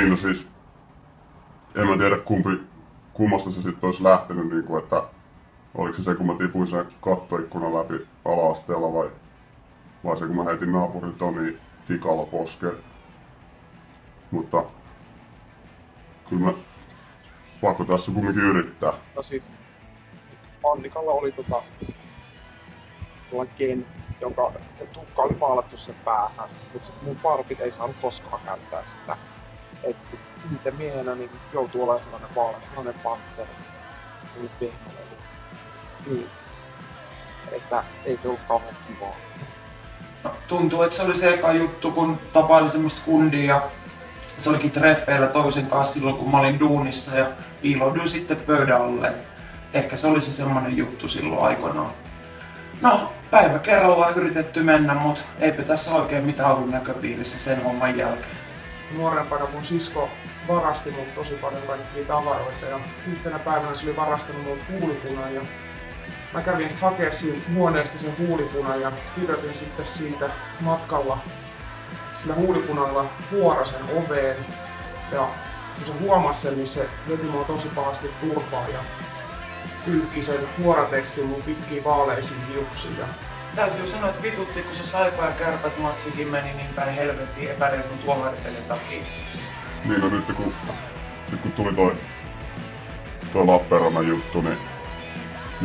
Niin, no siis en mä tiedä kummasta se sitten olisi lähtenyt, niin kuin, että oliko se kun mä tipuin sen kattoikkunan läpi ala-asteella vai se kun mä heitin naapurin Toni tikalla poskeen. Mutta kyllä mä pakko tässä kumminkin yrittää. No siis Annikalla oli sellainen ken, jonka se tukka oli maalattu sen päähän, mutta sitten mun parpit ei saanut koskaan käyttää sitä. Että niiden miehenä niin joutuu olemaan sellainen vaaleanpunainen pantteri, sellainen pehmolelu. Niin. Että ei se ollut kauhean kivaa. No, tuntuu, että se oli se eka juttu, kun tapaili semmoista kundia ja se olikin treffeillä toisen kanssa silloin, kun mä olin duunissa ja piilouduin sitten pöydän alle. Et ehkä se oli se semmonen juttu silloin aikoinaan. No, päivä kerrallaan yritetty mennä, mutta eipä tässä oikein mitään ollut näköpiirissä sen homman jälkeen. Nuorempana mun sisko varasti mut tosi paljon kaikkia tavaroita ja yhtenä päivänä se oli varastanut multa huulipunan ja mä kävin sitten hakea siitä huoneesta sen huulipunan ja kirjoitin sitten siitä matkalla sillä huulipunalla vuorosen oveen ja kun se huomasi sen, niin se veti mua tosi pahasti turpaa ja kylki sen huoratekstin mun pitkiin vaaleisiin hiuksiin. Täytyy sanoa, että vitutti, kun se Saipa ja Kärpät matsikin meni niin päin helvettiin epäreilun tuomaripelin takia. Niin, no nyt kun tuli toi Lappeenrannan juttu, niin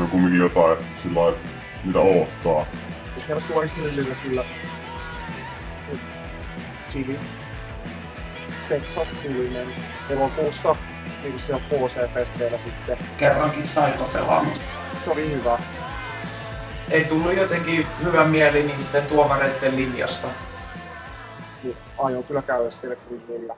on kumminkin jotain sillä lailla, mitä odottaa. Ja siellä tuo grillillä kyllä chili. Texas-tyylinen. Elokuussa niin siellä KC-festeillä sitten. Kerrankin Saipa pelannut. Se oli hyvä. Ei tullut jotenkin hyvä mieli niiden tuomareiden linjasta. Niin, aion kyllä käydä siellä grillillä.